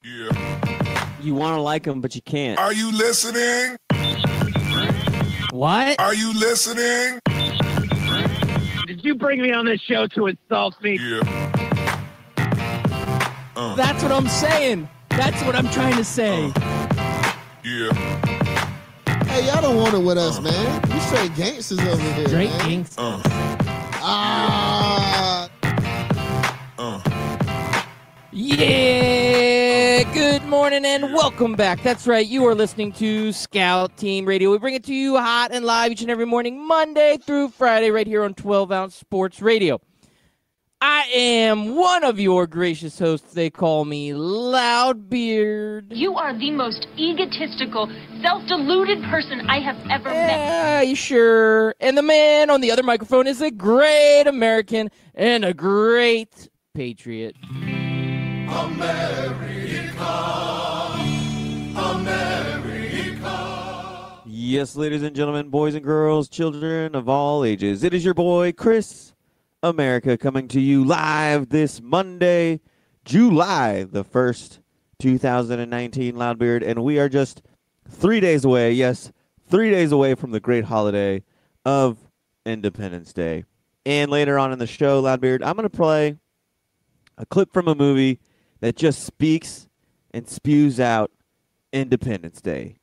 Yeah. You want to like them, but you can't. Are you listening? What? Are you listening? Did you bring me on this show to insult me? Yeah. That's what I'm saying. That's what I'm trying to say. Yeah. Hey, y'all don't want it with us, man. You straight gangsters over here, Straight man. gangsters. Yeah, good morning and welcome back. That's right, you are listening to Scout Team Radio. We bring it to you hot and live each and every morning, Monday through Friday, right here on 12-Ounce Sports Radio. I am one of your gracious hosts. They call me Loudbeard. You are the most egotistical, self-deluded person I have ever met. Yeah, you sure? And the man on the other microphone is a great American and a great patriot. Yes, ladies and gentlemen, boys and girls, children of all ages. It is your boy, Chris America, coming to you live this Monday, July the 1st, 2019, Loudbeard. And we are just 3 days away, yes, 3 days away from the great holiday of Independence Day. And later on in the show, Loudbeard, I'm going to play a clip from a movie that just speaks and spews out Independence Day.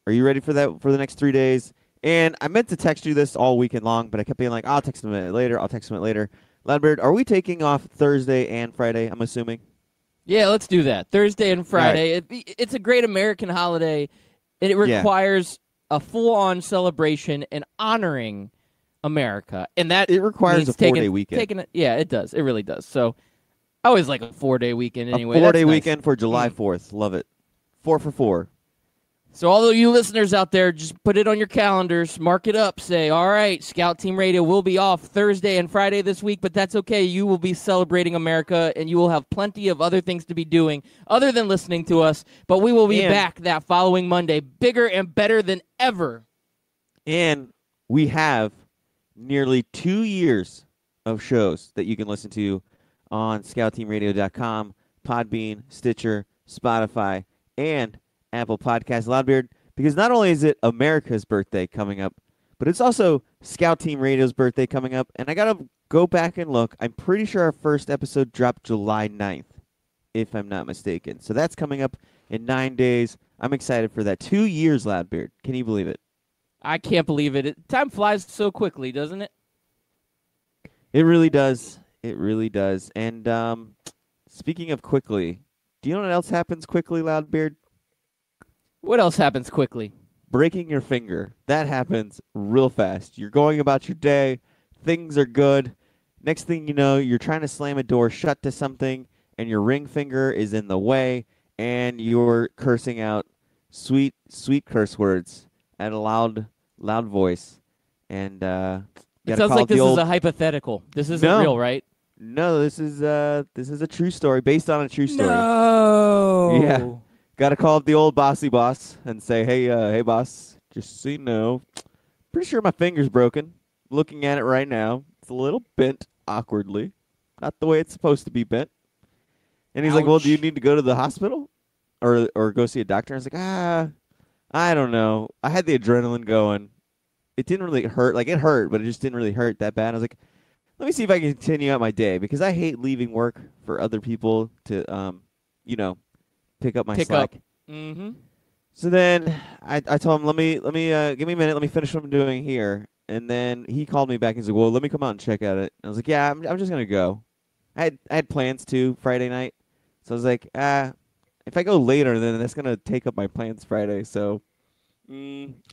Are you ready for that for the next 3 days? And I meant to text you this all weekend long, but I kept being like, I'll text him it later. I'll text him it later. Loudbeard, are we taking off Thursday and Friday, I'm assuming? Yeah, let's do that. Thursday and Friday. Right. It's a great American holiday, and it requires a full-on celebration and honoring America. And that it requires a 4-day weekend. Yeah, it does. It really does. So I always like a 4-day weekend anyway. A 4-day weekend for July 4th. Love it. 4 for 4. So all of you listeners out there, just put it on your calendars, mark it up, say, all right, Scout Team Radio will be off Thursday and Friday this week, but that's okay. You will be celebrating America, and you will have plenty of other things to be doing other than listening to us, but we will be back that following Monday, bigger and better than ever. And we have nearly 2 years of shows that you can listen to on ScoutTeamRadio.com, Podbean, Stitcher, Spotify, and Apple Podcasts. Loudbeard, because not only is it America's birthday coming up, but it's also Scout Team Radio's birthday coming up, and I got to go back and look. I'm pretty sure our first episode dropped July 9th, if I'm not mistaken. So that's coming up in 9 days. I'm excited for that. 2 years, Loudbeard. Can you believe it? I can't believe it. Time flies so quickly, doesn't it? It really does. It really does. And speaking of quickly, do you know what else happens quickly, Loudbeard? What else happens quickly? Breaking your finger. That happens real fast. You're going about your day. Things are good. Next thing you know, you're trying to slam a door shut to something, and your ring finger is in the way, and you're cursing out sweet, sweet curse words at a loud voice. And it sounds like this is a hypothetical. This isn't real, right? No, this is a true story, based on a true story. No. Yeah. Got to call up the old bossy boss and say, hey, boss, just so you know, pretty sure my finger's broken. Looking at it right now, it's a little bent awkwardly. Not the way it's supposed to be bent. And he's like, well, do you need to go to the hospital or go see a doctor? And I was like, I don't know. I had the adrenaline going. It didn't really hurt. Like, it hurt, but it just didn't really hurt that bad. I was like, let me see if I can continue out my day, because I hate leaving work for other people to, pick up my slack. Mm-hmm. So then I told him, let me give me a minute, let me finish what I'm doing here. And then he called me back and said, well, let me come out and check at it. And I was like, yeah, I'm just gonna go. I had plans too Friday night, so I was like, if I go later, then that's gonna take up my plans Friday. So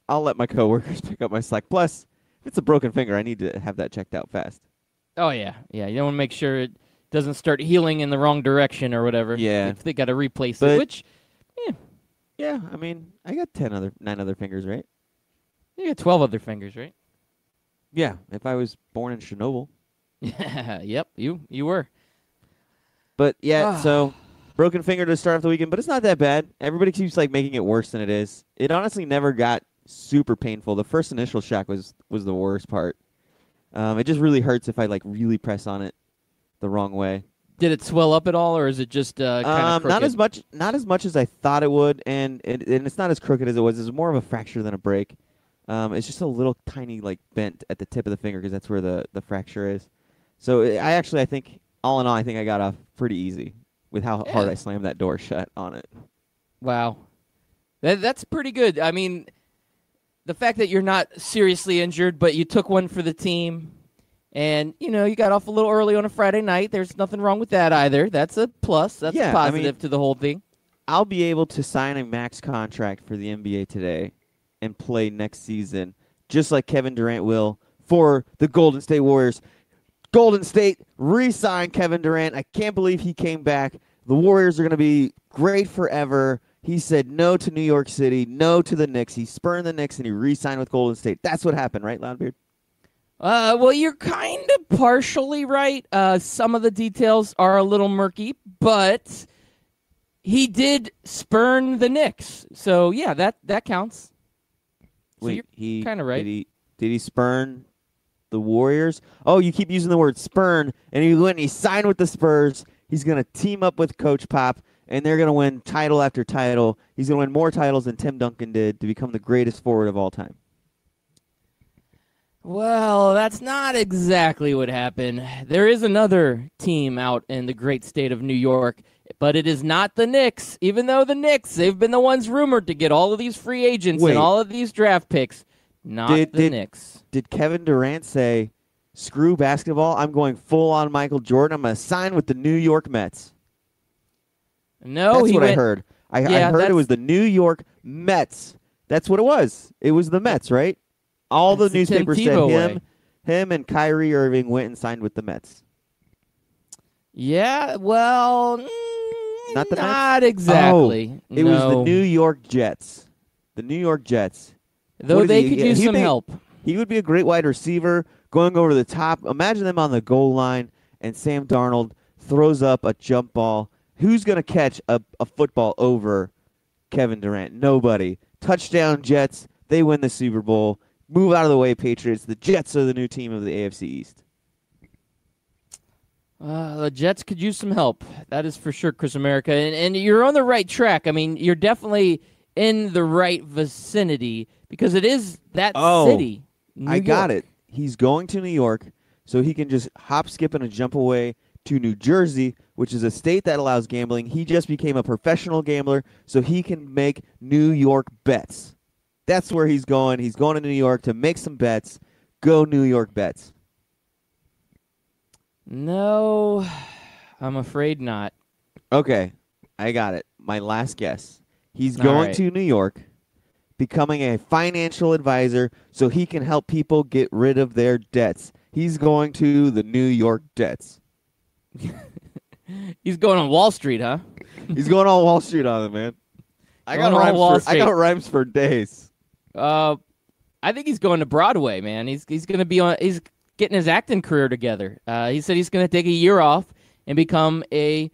I'll let my coworkers pick up my slack. Plus, if it's a broken finger, I need to have that checked out fast. Oh yeah. You don't want to make sure it doesn't start healing in the wrong direction or whatever. Yeah. If they got to replace it, which, yeah, I mean, I got 9 other fingers, right? You got 12 other fingers, right? Yeah, if I was born in Chernobyl. Yep, you were. But yeah, so broken finger to start off the weekend, but it's not that bad. Everybody keeps making it worse than it is. It honestly never got super painful. The first initial shock was the worst part. It just really hurts if I really press on it the wrong way. Did it swell up at all, or is it just kind of crooked? Not as much as I thought it would, and it's not as crooked as it was. It's more of a fracture than a break. It's just a little tiny like bent at the tip of the finger because that's where the fracture is. So I think all in all, I think I got off pretty easy with how hard I slammed that door shut on it. Wow, that's pretty good. I mean, the fact that you're not seriously injured, but you took one for the team. And, you got off a little early on a Friday night. There's nothing wrong with that either. That's a plus. That's a positive to the whole thing. I'll be able to sign a max contract for the NBA today and play next season, just like Kevin Durant will for the Golden State Warriors. Golden State re-signed Kevin Durant. I can't believe he came back. The Warriors are going to be great forever. He said no to New York City, no to the Knicks. He spurned the Knicks, and he re-signed with Golden State. That's what happened, right, Loudbeard? Well, you're kind of partially right. Some of the details are a little murky, but he did spurn the Knicks. So, yeah, that counts. Wait, so you're kind of right. Did he spurn the Warriors? Oh, you keep using the word spurn, and he went and he signed with the Spurs. He's going to team up with Coach Pop, and they're going to win title after title. He's going to win more titles than Tim Duncan did to become the greatest forward of all time. Well, that's not exactly what happened. There is another team out in the great state of New York, but it is not the Knicks, even though the Knicks, they've been the ones rumored to get all of these free agents and all of these draft picks. Not the Knicks. Did Kevin Durant say, screw basketball, I'm going full on Michael Jordan, I'm going to sign with the New York Mets? No, That's what I heard. I heard it was the New York Mets. That's what it was. It was the Mets, right? All the newspapers said him and Kyrie Irving went and signed with the Mets. Yeah, well, not the Mets? Not exactly. Oh, it was the New York Jets. The New York Jets. Though they could use some help. He would be a great wide receiver going over the top. Imagine them on the goal line, and Sam Darnold throws up a jump ball. Who's going to catch a football over Kevin Durant? Nobody. Touchdown Jets. They win the Super Bowl. Move out of the way, Patriots. The Jets are the new team of the AFC East. The Jets could use some help. That is for sure, Chris America. And you're on the right track. I mean, you're definitely in the right vicinity because it is that city. New York. Got it. He's going to New York so he can just hop, skip, and a jump away to New Jersey, which is a state that allows gambling. He just became a professional gambler so he can make New York bets. That's where he's going. He's going to New York to make some bets. Go New York bets. No, I'm afraid not. Okay, I got it. My last guess. He's going to New York, becoming a financial advisor so he can help people get rid of their debts. He's going to the New York Jets. He's going on Wall Street, huh? He's going on Wall Street on it, man. I got rhymes for days. I think he's going to Broadway, man. He's going to be on. He's getting his acting career together. He said he's going to take a year off and become a,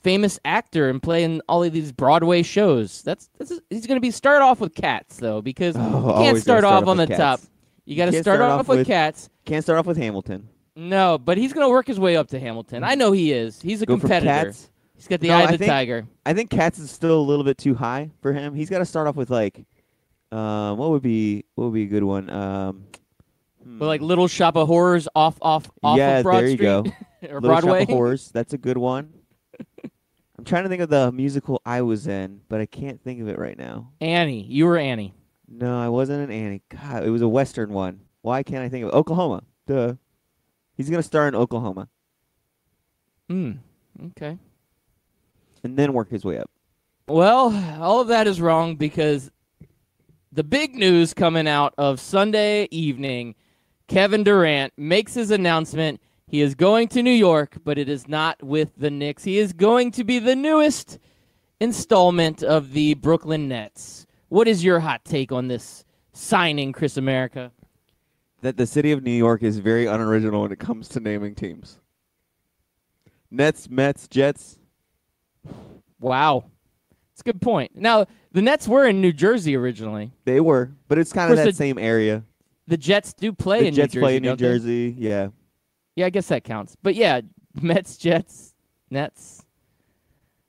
famous actor and play in all of these Broadway shows. He's going to start off with Cats though, because you can't start off on the top. You got to start off with Cats. Can't start off with Hamilton. No, but he's going to work his way up to Hamilton. I know he is. He's a competitor. He's got the eye of the tiger. I think Cats is still a little bit too high for him. He's got to start off with what would be a good one? But like Little Shop of Horrors off of Broad there you Street go. or Little Broadway. Shop of Horrors, that's a good one. I'm trying to think of the musical I was in, but I can't think of it right now. Annie, you were Annie. No, I wasn't an Annie. God, it was a Western one. Why can't I think of it? Oklahoma. Duh. He's gonna star in Oklahoma. Okay. And then work his way up. Well, all of that is wrong because the big news coming out of Sunday evening, Kevin Durant makes his announcement. He is going to New York, but it is not with the Knicks. He is going to be the newest installment of the Brooklyn Nets. What is your hot take on this signing, Chris America? That the city of New York is very unoriginal when it comes to naming teams. Nets, Mets, Jets. Wow. That's a good point. Now, the Nets were in New Jersey originally. They were, but it's kind of that same area. The Jets do play in New Jersey. The Jets play in New Jersey, yeah. Yeah, I guess that counts. But yeah, Mets, Jets, Nets.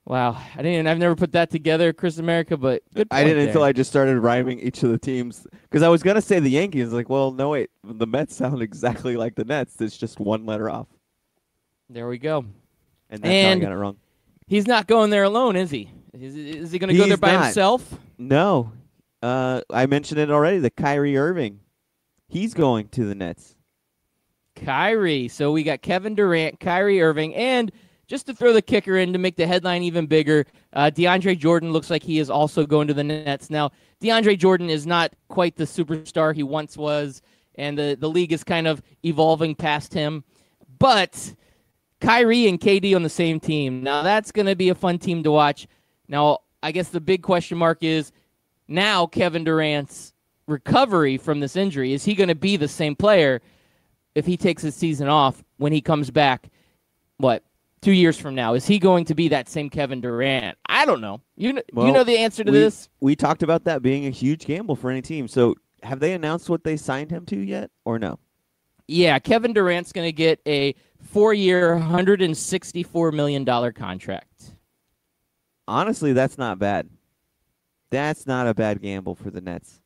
Wow, I've never put that together, Chris America, but good point I didn't until there. I just started rhyming each of the teams because I was gonna say the Yankees. Like, well, no wait, the Mets sound exactly like the Nets. It's just one letter off, There we go. and that's how I And- got it wrong. He's not going there alone, is he? Is he going to go there He's by not. himself? No, I mentioned it already. The Kyrie Irving, he's going to the Nets. Kyrie. So we got Kevin Durant, Kyrie Irving, and just to throw the kicker in to make the headline even bigger, DeAndre Jordan looks like he is also going to the Nets. Now, DeAndre Jordan is not quite the superstar he once was, and the league is kind of evolving past him. But Kyrie and KD on the same team. Now, that's going to be a fun team to watch. Now, I guess the big question mark is now Kevin Durant's recovery from this injury. Is he going to be the same player if he takes his season off when he comes back, 2 years from now? Is he going to be that same Kevin Durant? I don't know. You know the answer to this? We talked about that being a huge gamble for any team. So have they announced what they signed him to yet or no? Yeah, Kevin Durant's going to get a 4-year, $164 million contract. Honestly, that's not bad. That's not a bad gamble for the Nets.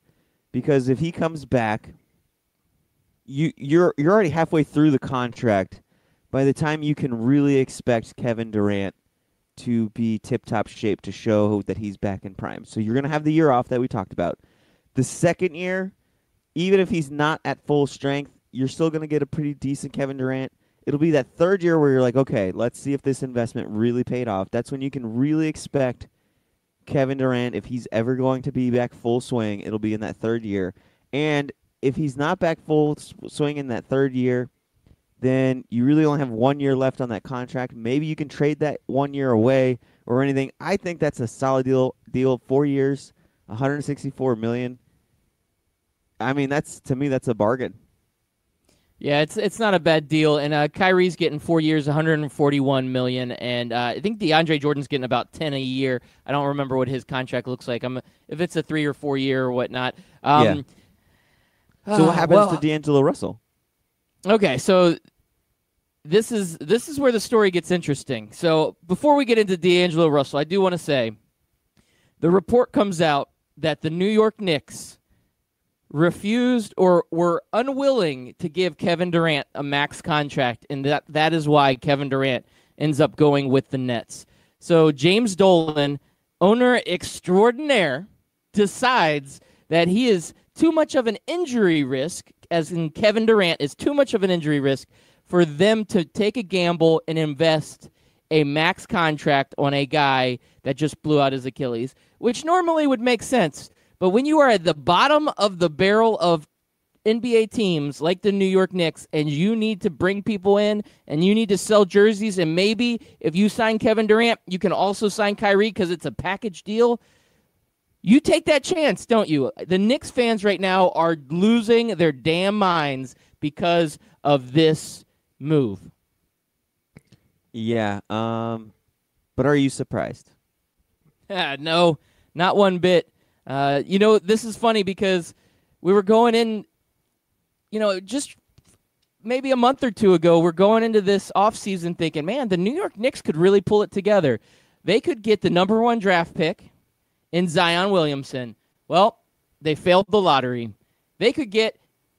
Because if he comes back, you're already halfway through the contract by the time you can really expect Kevin Durant to be tip-top shape to show that he's back in prime. So you're going to have the year off that we talked about. The second year, even if he's not at full strength, you're still going to get a pretty decent Kevin Durant. It'll be that third year where you're like, okay, let's see if this investment really paid off. That's when you can really expect Kevin Durant, if he's ever going to be back full swing, it'll be in that third year. And if he's not back full swing in that third year, then you really only have 1 year left on that contract. Maybe you can trade that 1 year away or anything. I think that's a solid deal. 4 years, $164 million. I mean, to me, that's a bargain. Yeah, it's not a bad deal, and Kyrie's getting 4 years, $141 million, and I think DeAndre Jordan's getting about 10 a year. I don't remember what his contract looks like. If it's a 3 or 4 year or whatnot. Yeah. So what happens to D'Angelo Russell? Okay, so this is where the story gets interesting. So before we get into D'Angelo Russell, I do want to say the report comes out that the New York Knicks refused or were unwilling to give Kevin Durant a max contract, and that is why Kevin Durant ends up going with the Nets. So James Dolan, owner extraordinaire, decides that he is too much of an injury risk, as in Kevin Durant is too much of an injury risk for them to take a gamble and invest a max contract on a guy that just blew out his Achilles, which normally would make sense. But when you are at the bottom of the barrel of NBA teams like the New York Knicks and you need to bring people in and you need to sell jerseys, and maybe if you sign Kevin Durant, you can also sign Kyrie because it's a package deal, you take that chance, don't you? The Knicks fans right now are losing their damn minds because of this move. Yeah, but are you surprised? No, not one bit. This is funny because we were going in, just maybe a month or two ago, we're going into this offseason thinking, man, the New York Knicks could really pull it together. They could get the number 1 draft pick in Zion Williamson. Well, they failed the lottery. They could get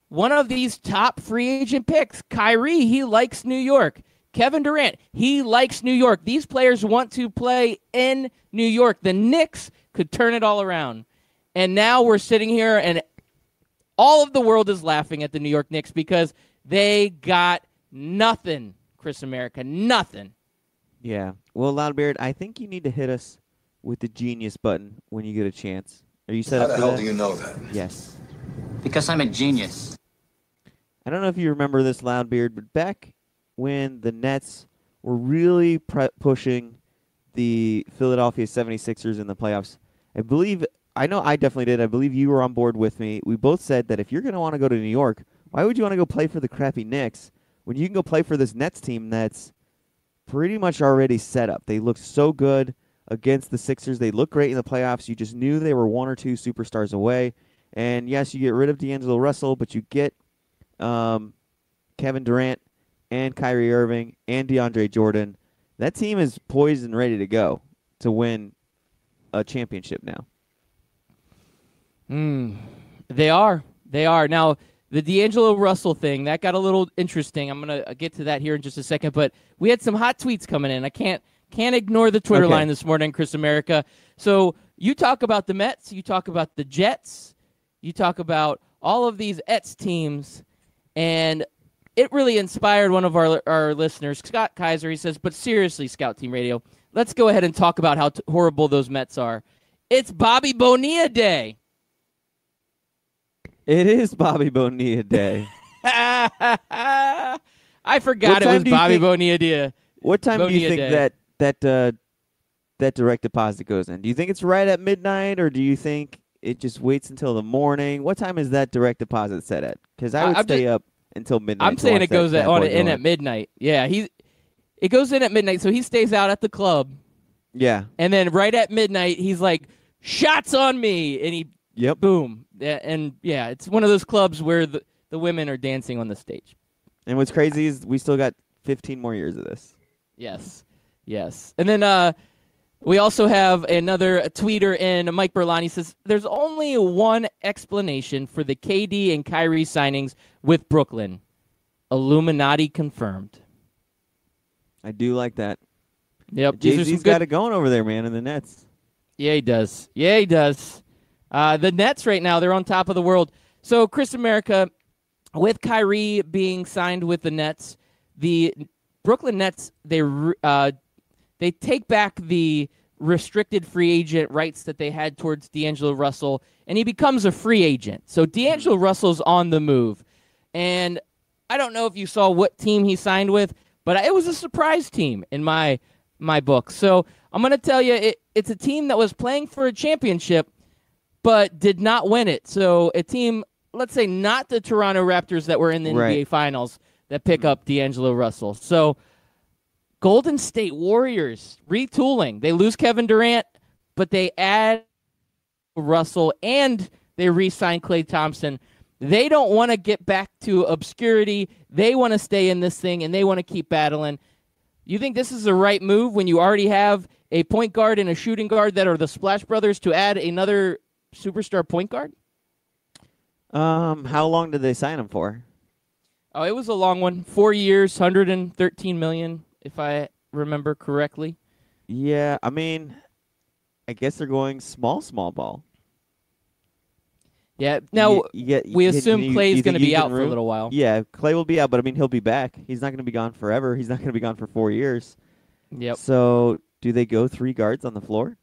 one of these top free agent picks. Kyrie, he likes New York. Kevin Durant, he likes New York. These players want to play in New York. The Knicks could turn it all around. And now we're sitting here and all of the world is laughing at the New York Knicks because they got nothing, Chris America, nothing. Yeah. Well, Loudbeard, I think you need to hit us with the genius button when you get a chance. Are you set How up the for hell that? do you know that? Yes. Because I'm a genius. I don't know if you remember this, Loudbeard, but back when the Nets were really pushing the Philadelphia 76ers in the playoffs, I know I definitely did. I believe you were on board with me. We both said that if you're going to want to go to New York, why would you want to go play for the crappy Knicks when you can go play for this Nets team that's pretty much already set up? They look so good against the Sixers. They look great in the playoffs. You just knew they were 1 or 2 superstars away. And, yes, you get rid of D'Angelo Russell, but you get Kevin Durant. and Kyrie Irving and DeAndre Jordan, that team is poised and ready to go to win a championship now. They are. Now, the D'Angelo Russell thing, that got a little interesting. I'm going to get to that here in just a second, but we had some hot tweets coming in. I can't ignore the Twitter line this morning, Chris America. So you talk about the Mets, you talk about the Jets, you talk about all of these Ets teams, and it really inspired one of our listeners, Scott Kaiser. He says, but seriously, Scout Team Radio, let's go ahead and talk about how horrible those Mets are. It's Bobby Bonilla Day. It is Bobby Bonilla Day. I forgot it was Bobby Bonilla Day. What time do you think Day. that direct deposit goes in? Do you think it's right at midnight, or do you think it just waits until the morning? What time is that direct deposit set at? Because I would stay up until midnight. I'm saying it goes in at midnight. Yeah, it goes in at midnight, so he stays out at the club. Yeah. And then right at midnight, he's like, shots on me, and he boom. And yeah, it's one of those clubs where the women are dancing on the stage. And what's crazy is we still got 15 more years of this. Yes. And then we also have another tweeter in, Mike Berlani says, there's only one explanation for the KD and Kyrie signings with Brooklyn. Illuminati confirmed. I do like that. Yep. Jay-Z's got it going over there, man, in the Nets. Yeah, he does. The Nets right now, they're on top of the world. So, Chris America, with Kyrie being signed with the Nets, the Brooklyn Nets, they take back the restricted free agent rights that they had towards D'Angelo Russell, and he becomes a free agent. So, D'Angelo Russell's on the move. And I don't know if you saw what team he signed with, but it was a surprise team in my book. So, I'm going to tell you, it's a team that was playing for a championship, but did not win it. So a team, let's say not the Toronto Raptors that were in the NBA Finals that pick up D'Angelo Russell. So Golden State Warriors retooling. They lose Kevin Durant, but they add Russell and they re-sign Klay Thompson. They don't want to get back to obscurity. They want to stay in this thing, and they want to keep battling. You think this is the right move when you already have a point guard and a shooting guard that are the Splash Brothers to add another superstar point guard? How long did they sign him for? Oh, it was a long one. 4 years, $113 million, if I remember correctly. Yeah, I mean, I guess they're going small ball. Yeah. Now we assume Klay's going to be out for a little while. Yeah, Klay will be out, but I mean he'll be back. He's not going to be gone forever. He's not going to be gone for 4 years. Yep. So do they go 3 guards on the floor?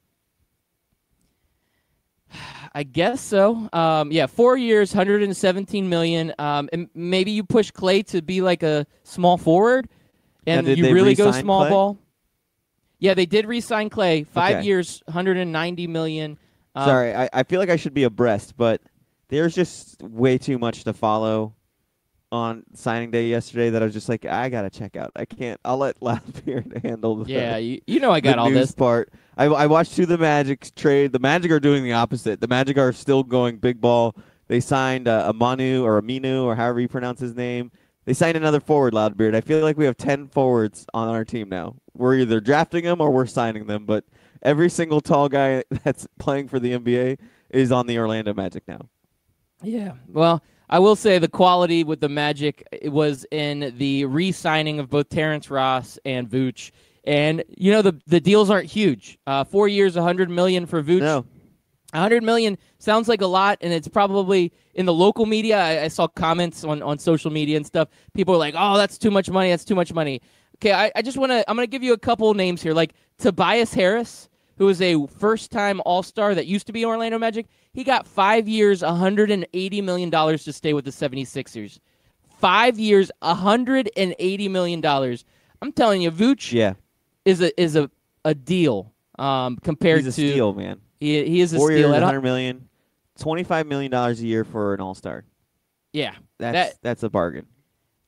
I guess so. 4 years, $117 million. And maybe you push Klay to be like a small forward, and you really go small Klay? ball. Yeah, they did re-sign Klay. 5 years, $190 million. Sorry, I feel like I should be abreast, but there's just way too much to follow on signing day yesterday that I was just like, I gotta check out. I can't. I'll let Loudbeard handle the you know I got all news this part. I watched the Magic trade. The Magic are doing the opposite. The Magic are still going big ball. They signed Aminu or however you pronounce his name. They signed another forward, Loudbeard. I feel like we have 10 forwards on our team now. We're either drafting them or we're signing them, but every single tall guy that's playing for the NBA is on the Orlando Magic now. Yeah, well, I will say the quality with the Magic was in the re-signing of both Terrence Ross and Vooch. And, you know, the deals aren't huge. 4 years, $100 million for Vooch. No. $100 million sounds like a lot, and it's probably in the local media. I saw comments on social media and stuff. People are like, oh, that's too much money. That's too much money. Okay, I'm going to give you a couple names here. Like Tobias Harris, who is a first-time All-Star that used to be in Orlando Magic. He got 5 years, $180 million to stay with the 76ers. 5 years, $180 million. I'm telling you, Vooch is a deal compared to... He's a steal, man. He is a 4 steal. years, $100 million, $25 million a year for an All-Star. Yeah. That's a bargain.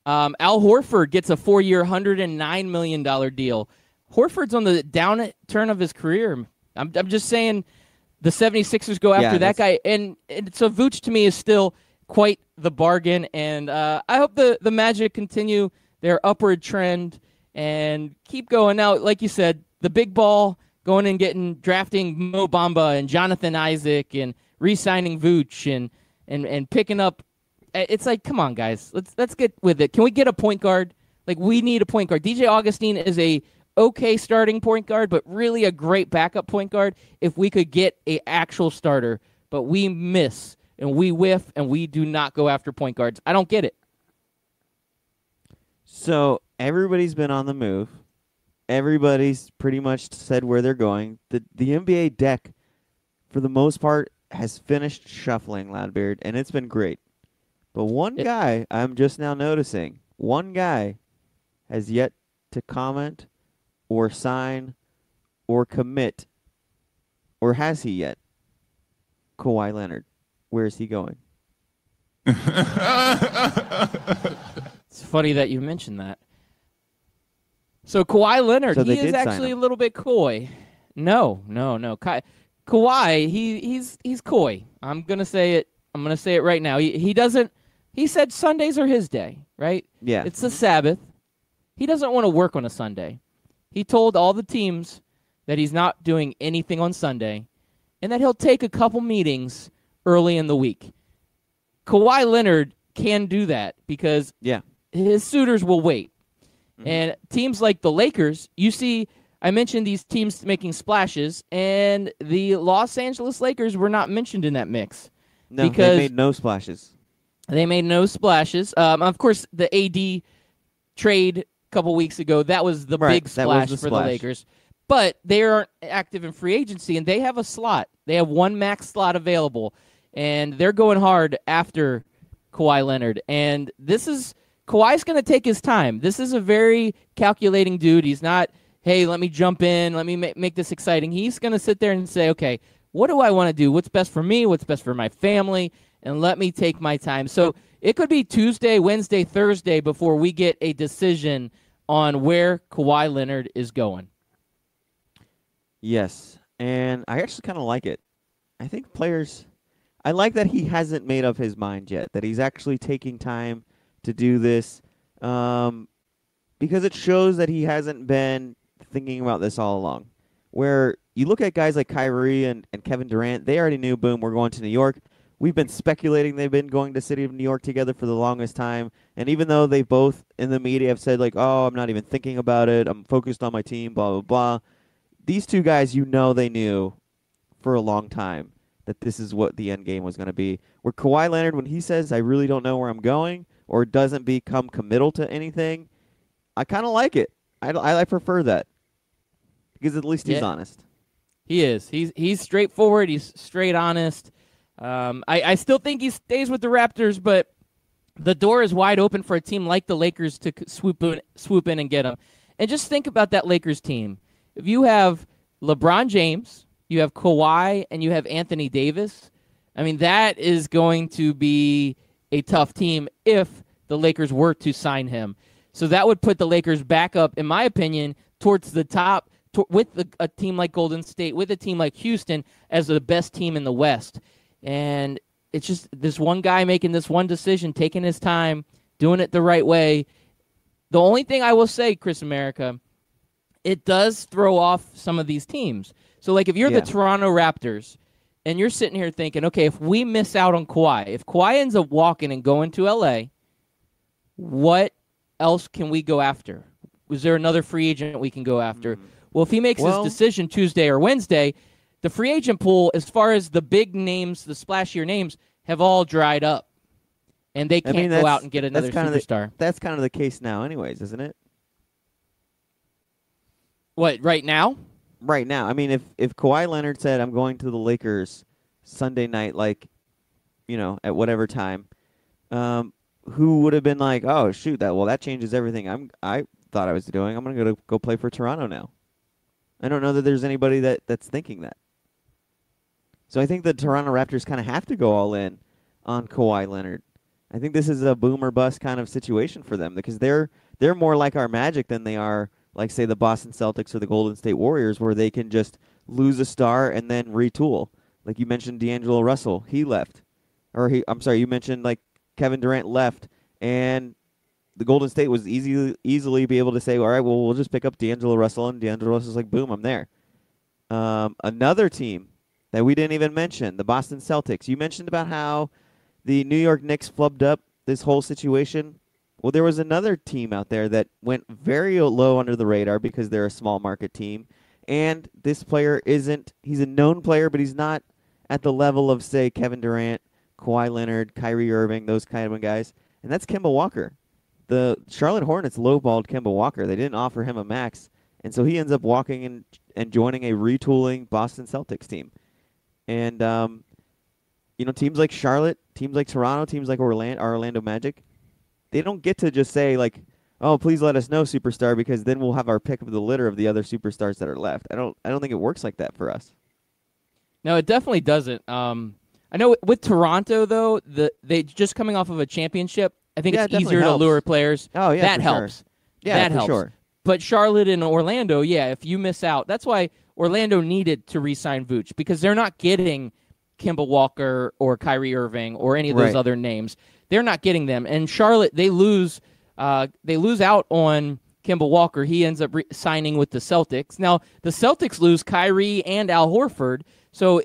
Al Horford gets a 4-year, $109 million deal. Horford's on the downturn of his career. I'm just saying the 76ers go after that guy. And so Vooch, to me, is still quite the bargain. And I hope the Magic continue their upward trend and keep going. Now, like you said, the big ball going and drafting Mo Bamba and Jonathan Isaac and re-signing Vooch and picking up. It's like, come on, guys, let's get with it. Can we get a point guard? Like, we need a point guard. DJ Augustine is a okay starting point guard, but really a great backup point guard if we could get a actual starter. But we miss and we whiff and we do not go after point guards. I don't get it. So everybody's been on the move. Everybody's pretty much said where they're going. The NBA deck, for the most part, has finished shuffling, Loudbeard, and it's been great. But one guy, I'm just now noticing, one guy has yet to comment or sign or commit, or has he yet? Kawhi Leonard. Where is he going? It's funny that you mentioned that. So Kawhi Leonard, So they he is did sign actually a him. little bit coy. No. Kawhi, he's coy. I'm gonna say it. I'm gonna say it right now. He doesn't. He said Sundays are his day, right? Yeah. It's the Sabbath. He doesn't want to work on a Sunday. He told all the teams that he's not doing anything on Sunday, and that he'll take a couple meetings early in the week. Kawhi Leonard can do that because Yeah. his suitors will wait. And teams like the Lakers, you see, I mentioned these teams making splashes, and the Los Angeles Lakers were not mentioned in that mix. No, because they made no splashes. They made no splashes. Of course, the AD trade a couple weeks ago, that was the Right, big that was splash the for splash. the Lakers. But they aren't active in free agency, and they have a slot. They have one max slot available, and they're going hard after Kawhi Leonard. And Kawhi's going to take his time. This is a very calculating dude. He's not, hey, let me jump in, let me make this exciting. He's going to sit there and say, okay, what do I want to do? What's best for me? What's best for my family? And let me take my time. So it could be Tuesday, Wednesday, Thursday before we get a decision on where Kawhi Leonard is going. Yes, and I actually kind of like it. I think I like that he hasn't made up his mind yet, that he's actually taking time to do this, because it shows that he hasn't been thinking about this all along. Where you look at guys like Kyrie and Kevin Durant, they already knew, boom, we're going to New York. We've been speculating they've been going to City of New York together for the longest time, and even though they both in the media have said, like, oh, I'm not even thinking about it, I'm focused on my team, blah, blah, blah, these two guys, they knew for a long time that this is what the end game was going to be. Where Kawhi Leonard, when he says, I really don't know where I'm going, or doesn't become committal to anything, I kind of like it. I prefer that. Because at least he's honest. He is. He's straightforward. He's straight honest. I still think he stays with the Raptors, but the door is wide open for a team like the Lakers to swoop in and get him. And just think about that Lakers team. If you have LeBron James, you have Kawhi, and you have Anthony Davis, I mean, that is going to be a tough team if the Lakers were to sign him. So that would put the Lakers back up, in my opinion, towards the top with a team like Golden State, with a team like Houston as the best team in the West. And it's just this one guy making this one decision, taking his time, doing it the right way. The only thing I will say, Chris America, it does throw off some of these teams. So, like, if you're the Toronto Raptors and you're sitting here thinking, okay, if we miss out on Kawhi, if Kawhi ends up walking and going to L.A., what else can we go after? Was there another free agent we can go after? Well, if he makes his decision Tuesday or Wednesday, the free agent pool, as far as the big names, the splashier names, have all dried up. And they can't go out and get another superstar. That's kind of the case now anyways, isn't it? What, right now? Right now. I mean, if Kawhi Leonard said, I'm going to the Lakers Sunday night, like, at whatever time, who would have been like, oh, shoot, that changes everything I thought I was doing. I'm going to go play for Toronto now. I don't know that there's anybody that's thinking that. So I think the Toronto Raptors kind of have to go all in on Kawhi Leonard. I think this is a boom or bust kind of situation for them because they're more like our Magic than they are like, say, the Boston Celtics or the Golden State Warriors, where they can just lose a star and then retool. Like you mentioned, D'Angelo Russell, he left. You mentioned like Kevin Durant left, and the Golden State was easily be able to say, all right, well, we'll just pick up D'Angelo Russell, and D'Angelo Russell's like, boom, I'm there. Another team that we didn't even mention, the Boston Celtics. You mentioned about how the New York Knicks flubbed up this whole situation. Well, there was another team out there that went very low under the radar because they're a small market team. And this player he's a known player, but he's not at the level of, say, Kevin Durant, Kawhi Leonard, Kyrie Irving, those kind of guys. And that's Kemba Walker. The Charlotte Hornets lowballed Kemba Walker. They didn't offer him a max. And so he ends up walking in and joining a retooling Boston Celtics team. And, teams like Charlotte, teams like Toronto, teams like Orlando Magic, they don't get to just say, like, oh, please let us know, superstar, because then we'll have our pick of the litter of the other superstars that are left. I don't think it works like that for us. No, it definitely doesn't. I know with Toronto, though, they just coming off of a championship, I think it's easier to lure players. Oh, yeah, that for helps. Sure. Yeah, that for helps. Sure. But Charlotte and Orlando, if you miss out, that's why Orlando needed to re-sign Vooch, because they're not getting Kemba Walker or Kyrie Irving or any of those other names. They're not getting them. And Charlotte, they lose out on Kemba Walker. He ends up signing with the Celtics. Now, the Celtics lose Kyrie and Al Horford, so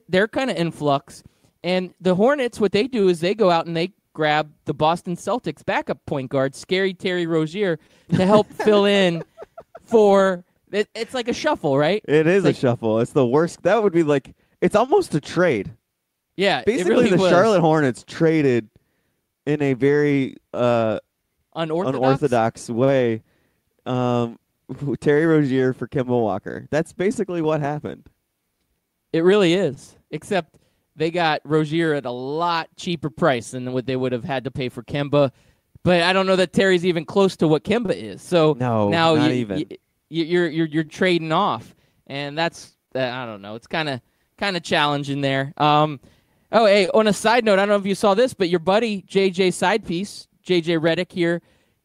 they're kind of in flux. And the Hornets, what they do is they go out and they grab the Boston Celtics backup point guard, Scary Terry Rozier, to help fill in for it. It's like a shuffle, right? It is a shuffle. It's the worst. That would be like, it's almost a trade. Yeah, basically it really the was. Charlotte Hornets traded in a very unorthodox way Terry Rozier for Kemba Walker. That's basically what happened. It really is, except they got Rozier at a lot cheaper price than what they would have had to pay for Kemba. But I don't know that Terry's even close to what Kemba is. So no, now not even. You're trading off, and that's I don't know. It's kind of challenging there. Hey, on a side note, I don't know if you saw this, but your buddy JJ Sidepiece, JJ Redick here,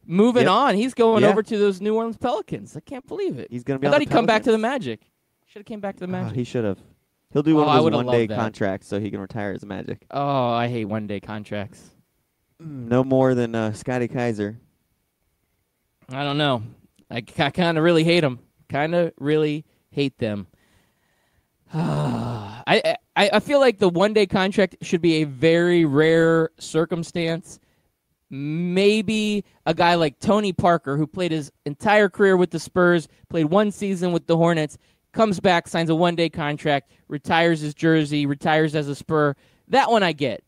moving on. He's going over to those New Orleans Pelicans. I can't believe it. He's going to be. I thought he'd come back to the Magic. Should have came back to the Magic. He should have. He'll do one of those one-day contracts so he can retire as Magic. Oh, I hate one-day contracts. No more than Scotty Kaiser. I don't know. I kind of really hate them. Kind of really hate them. I feel like the one-day contract should be a very rare circumstance. Maybe a guy like Tony Parker, who played his entire career with the Spurs, played one season with the Hornets, comes back, signs a one-day contract, retires his jersey, retires as a Spur. That one I get.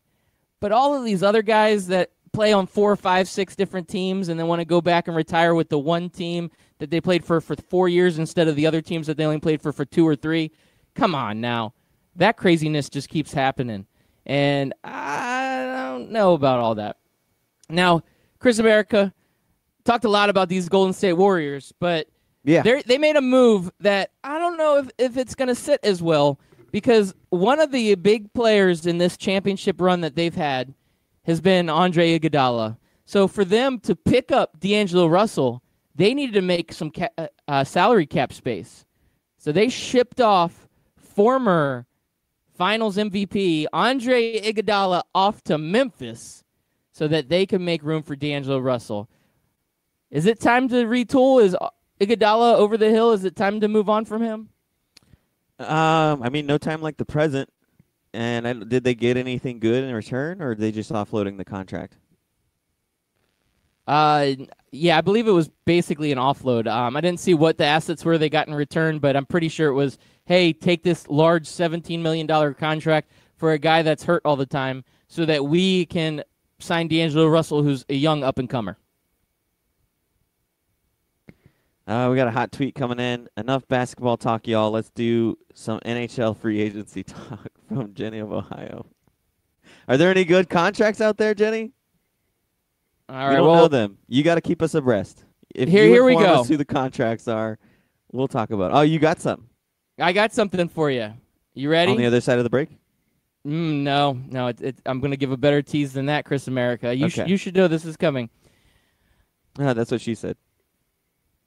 But all of these other guys that play on 4, 5, 6 different teams and then want to go back and retire with the one team that they played for 4 years instead of the other teams that they only played for 2 or 3, come on now. That craziness just keeps happening. And I don't know about all that. Now, Chris America talked a lot about these Golden State Warriors, but they made a move that I don't know if it's going to sit as well, because one of the big players in this championship run that they've had has been Andre Iguodala. So for them to pick up D'Angelo Russell, they needed to make some salary cap space. So they shipped off former Finals MVP Andre Iguodala off to Memphis so that they can make room for D'Angelo Russell. Is it time to retool? Is Iguodala over the hill? Is it time to move on from him? I mean, no time like the present. And did they get anything good in return, or are they just offloading the contract? Yeah, I believe it was basically an offload. I didn't see what the assets were they got in return, but I'm pretty sure it was, hey, take this large $17 million contract for a guy that's hurt all the time so that we can sign D'Angelo Russell, who's a young up-and-comer. We got a hot tweet coming in. Enough basketball talk, y'all. Let's do some NHL free agency talk from Jenny of Ohio. Are there any good contracts out there, Jenny? All right, we don't know them. You got to keep us abreast. If here we inform go. us who the contracts are, we'll talk about it. Oh, you got some. I got something for you. You ready? On the other side of the break? No. I'm going to give a better tease than that, Chris America. You should know this is coming. That's what she said.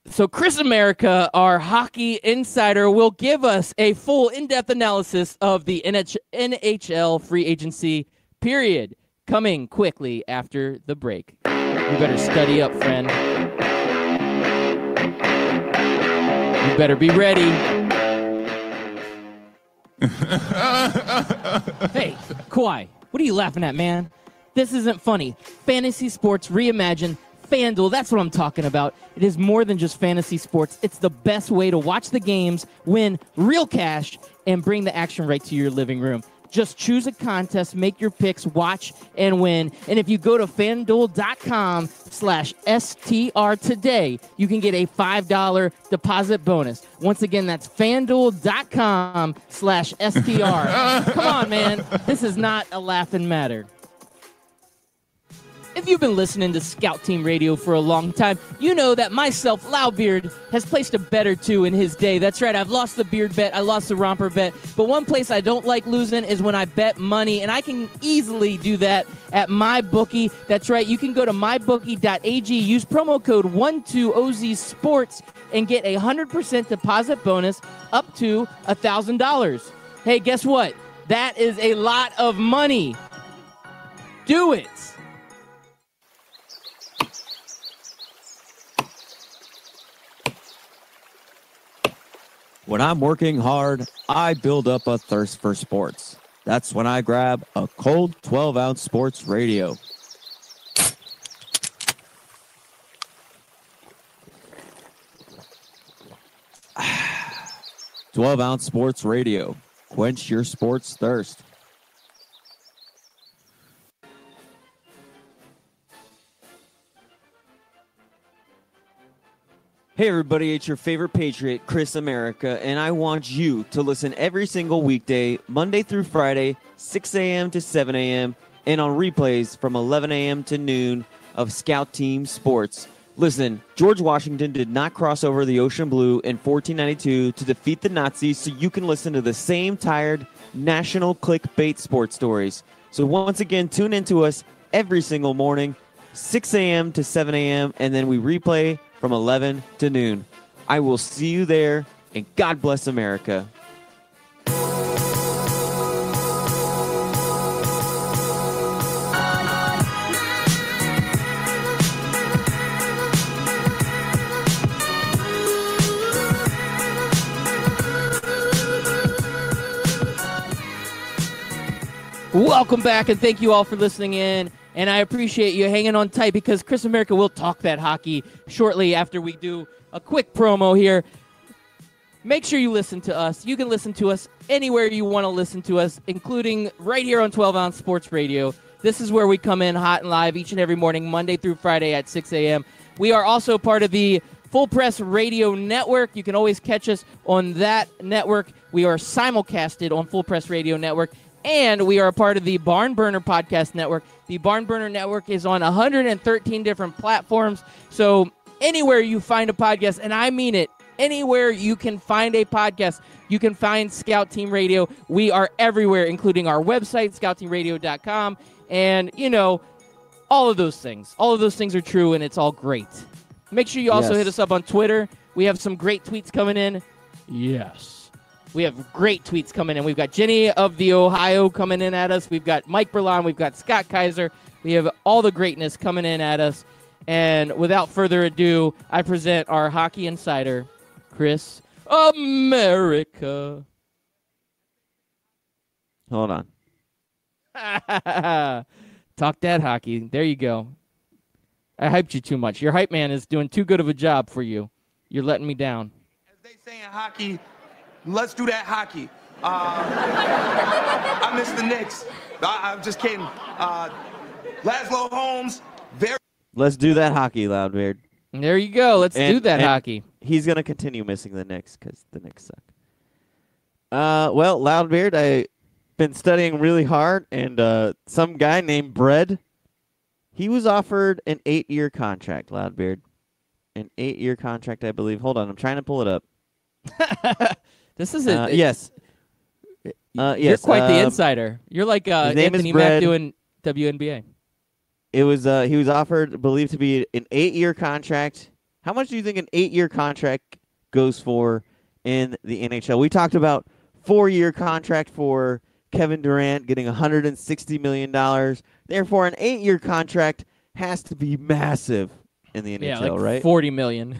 So Chris America, our hockey insider, will give us a full in-depth analysis of the NHL free agency period, coming quickly after the break. You better study up, friend. You better be ready. Hey, Kawhi, what are you laughing at, man? This isn't funny. Fantasy sports reimagined. FanDuel, that's what I'm talking about. It is more than just fantasy sports. It's the best way to watch the games, win real cash, and bring the action right to your living room. Just choose a contest, make your picks, watch, and win. And if you go to FanDuel.com/STR today, you can get a $5 deposit bonus. Once again, that's FanDuel.com/STR. Come on, man. This is not a laughing matter. If you've been listening to Scout Team Radio for a long time, you know that myself, Loudbeard, has placed a bet or two in his day. That's right, I've lost the beard bet, I lost the romper bet, but one place I don't like losing is when I bet money, and I can easily do that at MyBookie. That's right, you can go to mybookie.ag, use promo code 12OZSports, and get a 100% deposit bonus up to $1,000. Hey, guess what? That is a lot of money. Do it. When I'm working hard, I build up a thirst for sports. That's when I grab a cold 12-ounce sports radio. "12-ounce sports radio. Quench your sports thirst." Hey everybody, it's your favorite Patriot, Chris America, and I want you to listen every single weekday, Monday through Friday, 6 a.m. to 7 a.m., and on replays from 11 a.m. to noon of Scout Team Sports. Listen, George Washington did not cross over the ocean blue in 1492 to defeat the Nazis, so you can listen to the same tired national clickbait sports stories. So once again, tune into us every single morning, 6 a.m. to 7 a.m., and then we replay from 11 to noon. I will see you there, and God bless America. Welcome back, and thank you all for listening in. And I appreciate you hanging on tight because Chris America will talk that hockey shortly after we do a quick promo here. Make sure you listen to us. You can listen to us anywhere you want to listen to us, including right here on 12-Ounce Sports Radio. This is where we come in hot and live each and every morning, Monday through Friday at 6 a.m. We are also part of the Full Press Radio Network. You can always catch us on that network. We are simulcasted on Full Press Radio Network. And we are a part of the Barn Burner Podcast Network. The Barn Burner Network is on 113 different platforms. So anywhere you find a podcast, and I mean it, anywhere you can find a podcast, you can find Scout Team Radio. We are everywhere, including our website, scoutteamradio.com. And, you know, all of those things. All of those things are true, and it's all great. Make sure you also hit us up on Twitter. We have some great tweets coming in. Yes. We have great tweets coming in. We've got Jenny of the Ohio coming in at us. We've got Mike Berlon. We've got Scott Kaiser. We have all the greatness coming in at us. And without further ado, I present our hockey insider, Chris America. Hold on. Talk that hockey. There you go. I hyped you too much. Your hype man is doing too good of a job for you. You're letting me down. As they say in hockey, let's do that hockey. I miss the Knicks. I'm just kidding. Laszlo Holmes, very. Let's do that hockey, Loudbeard. There you go. Let's do that hockey. He's going to continue missing the Knicks because the Knicks suck. Well, Loudbeard, I've been studying really hard, and some guy named Bread, he was offered an 8-year contract, Loudbeard. An 8-year contract, I believe. Hold on, I'm trying to pull it up. This is it. Yes. You're quite the insider. You're like Anthony Mack doing WNBA. It was he was offered, believed to be an 8-year contract. How much do you think an 8-year contract goes for in the NHL? We talked about 4-year contract for Kevin Durant getting $160 million. Therefore, an 8-year contract, has to be massive in the NHL, Yeah, like right? 40 million.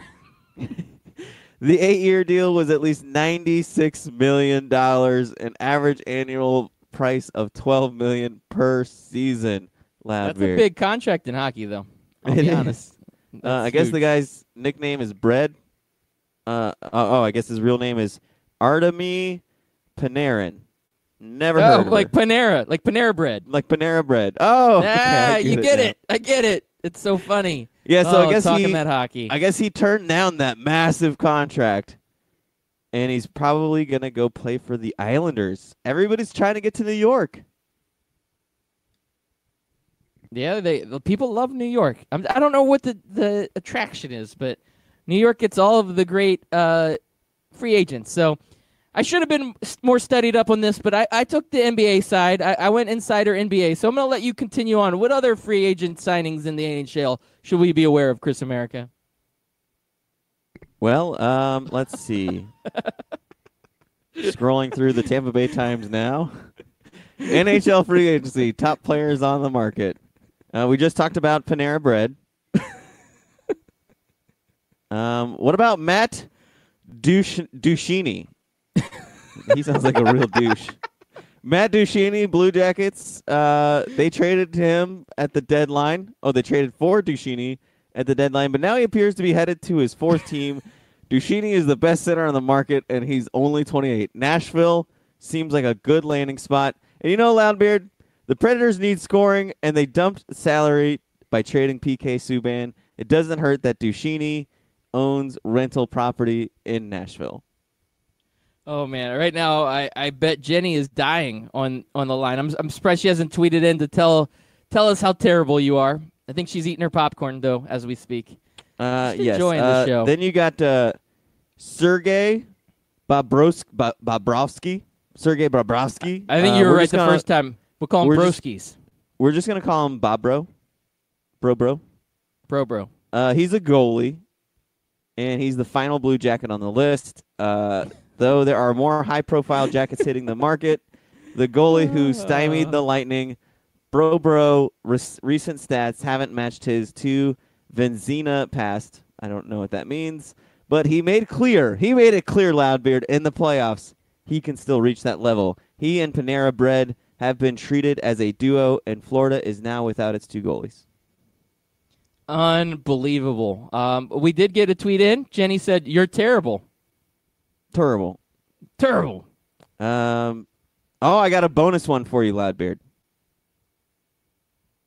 The 8-year deal was at least $96 million, an average annual price of $12 million per season. That's a Loudbeard. big contract in hockey, though. I'll It be is. honest. I That's guess the huge. guy's nickname is Bread. I guess his real name is Artemi Panarin. Never heard of like her. Panera bread. Like Panera Bread. Oh, okay, I You get now. it. I get it. It's so funny. Yeah, so I Oh, guess talking he, that hockey. I guess he turned down that massive contract, and he's probably gonna go play for the Islanders. Everybody's trying to get to New York. Yeah, the people love New York. I don't know what the attraction is, but New York gets all of the great free agents. So I should have been more studied up on this, but I took the NBA side. I went insider NBA. So I'm going to let you continue on. What other free agent signings in the NHL should we be aware of, Chris America? Well, let's see. Scrolling through the Tampa Bay Times now. NHL free agency, top players on the market. We just talked about Panera Bread. What about Matt Duchene? He sounds like a real douche. Matt Duchene, Blue Jackets. They traded him at the deadline. Oh, they traded for Duchene at the deadline, but now he appears to be headed to his fourth team. Duchene is the best center on the market, and he's only 28. Nashville seems like a good landing spot. And you know, Loudbeard, the Predators need scoring, and they dumped salary by trading PK Subban. It doesn't hurt that Duchene owns rental property in Nashville. Oh man! Right now, I bet Jenny is dying on the line. I'm surprised she hasn't tweeted in to tell us how terrible you are. I think she's eating her popcorn though as we speak. Just Yes. enjoying the show. Then you got Sergei Bobrovsky. Sergei Bobrovsky. I think you were we're right just the gonna- first time. We'll call him we're just- Broskis. We're just gonna call him Bobro. Bro. Bro. He's a goalie, and he's the final Blue Jacket on the list. Though there are more high-profile jackets hitting the market, the goalie who stymied the Lightning, Bro, recent stats haven't matched his two Venzina past. I don't know what that means, but he made it clear, Loudbeard, in the playoffs, he can still reach that level. He and Panera Bread have been treated as a duo, and Florida is now without its two goalies. Unbelievable. We did get a tweet in. Jenny said, "You're terrible." Terrible. Terrible. I got a bonus one for you, Loudbeard.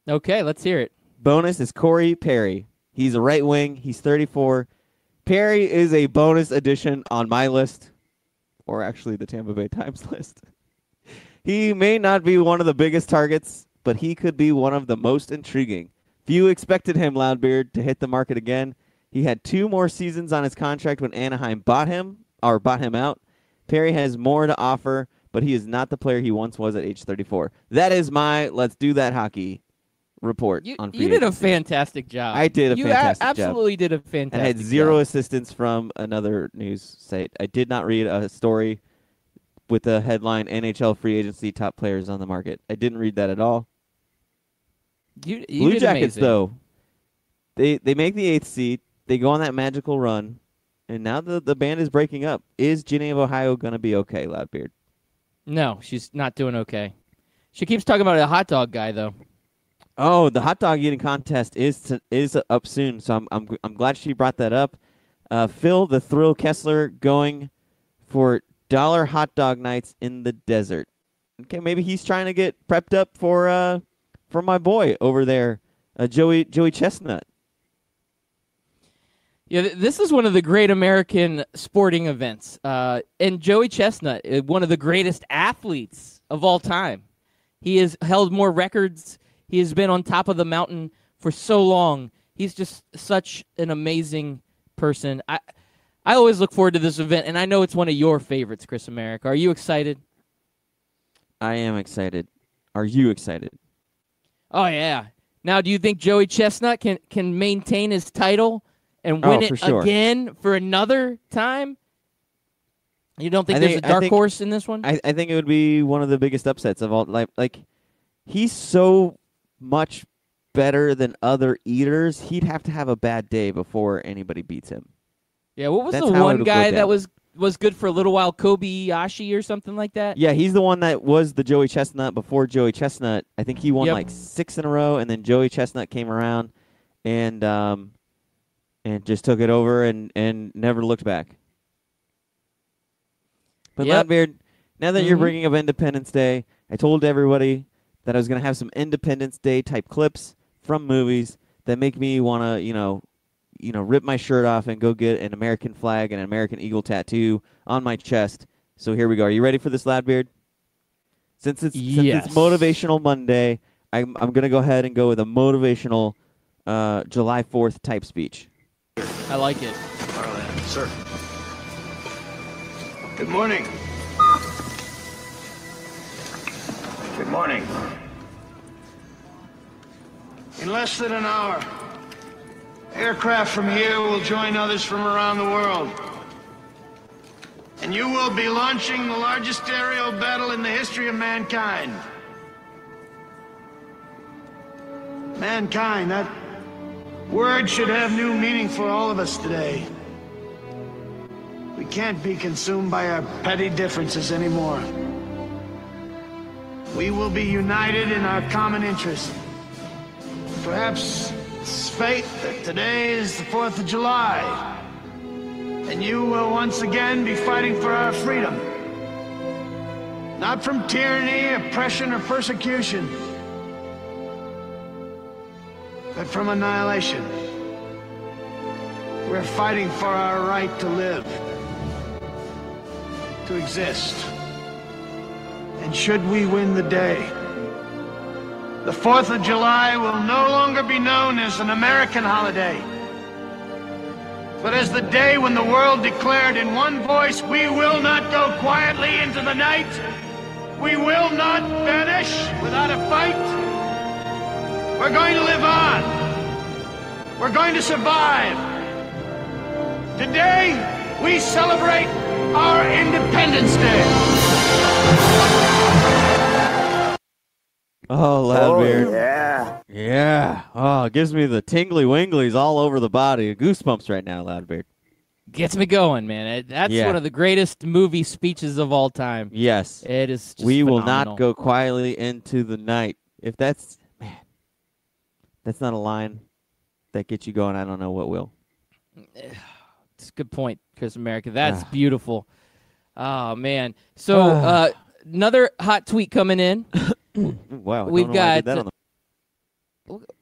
Okay, let's hear it. Bonus is Corey Perry. He's a right wing. He's 34. Perry is a bonus addition on my list, or actually the Tampa Bay Times list. He may not be one of the biggest targets, but he could be one of the most intriguing. Few expected him, Loudbeard, to hit the market again. He had 2 more seasons on his contract when Anaheim bought him out. Perry has more to offer, but he is not the player he once was at age 34. That is my Let's Do That Hockey report on free You did a agency. fantastic job. I did a fantastic job. absolutely did a fantastic And I had zero job. assistance from another news site. I did not read a story with the headline NHL free agency top players on the market. I didn't read that at all. You Blue did Jackets, amazing. though, they make the 8th seed. They go on that magical run. And now the band is breaking up. Is Ginny of Ohio going to be okay, Loudbeard? No, she's not doing okay. She keeps talking about a hot dog guy, though. Oh, the hot dog eating contest is up soon, so I'm glad she brought that up. Phil the Thrill Kessler going for dollar hot dog nights in the desert. Okay, maybe he's trying to get prepped up for my boy over there, Joey Chestnut. Yeah, this is one of the great American sporting events. And Joey Chestnut, one of the greatest athletes of all time. He has held more records. He has been on top of the mountain for so long. He's just such an amazing person. I always look forward to this event, and I know it's one of your favorites, Chris America. Are you excited? I am excited. Are you excited? Oh, yeah. Now, do you think Joey Chestnut can maintain his title and win for it sure. again for another time? You don't think I there's think- a I dark think- horse in this one? I think it would be one of the biggest upsets of all. Like he's so much better than other eaters, he'd have to have a bad day before anybody beats him. Yeah, what was That's the how one it'll go guy down. that was good for a little while? Kobayashi or something like that? Yeah, he's the one that was the Joey Chestnut before Joey Chestnut. I think he won Yep. like 6 in a row, and then Joey Chestnut came around and just took it over and never looked back. But Yep. Loudbeard, now that you're Mhm. bringing up Independence Day, I told everybody that I was going to have some Independence Day type clips from movies that make me want to, rip my shirt off and go get an American flag and an American eagle tattoo on my chest. So here we go. Are you ready for this, Loudbeard? Since it's Yes. Motivational Monday, I'm going to go ahead and go with a motivational July 4th type speech. I like it. Sir. Good morning. Good morning. In less than an hour, aircraft from here will join others from around the world. And you will be launching the largest aerial battle in the history of mankind. Mankind, that word should have new meaning for all of us today. We can't be consumed by our petty differences anymore. We will be united in our common interest. Perhaps it's fate that today is the 4th of July, and you will once again be fighting for our freedom. Not from tyranny, oppression, or persecution, but from annihilation. We're fighting for our right to live, to exist. And should we win the day, the 4th of July will no longer be known as an American holiday, but as the day when the world declared in one voice, we will not go quietly into the night. We will not vanish without a fight. We're going to live on. We're going to survive. Today, we celebrate our Independence Day. Oh, Loudbeard. Yeah. Yeah. Oh, it gives me the tingly winglies all over the body. Goosebumps right now, Loudbeard. Gets me going, man. That's Yeah. one of the greatest movie speeches of all time. Yes. It is just We will phenomenal. not go quietly into the night. If that's, man, that's not a line that gets you going, I don't know what will. It's a good point, Chris America. That's Ah. beautiful. Oh, man. So another hot tweet coming in. Wow. I We've don't know why I did got- that on the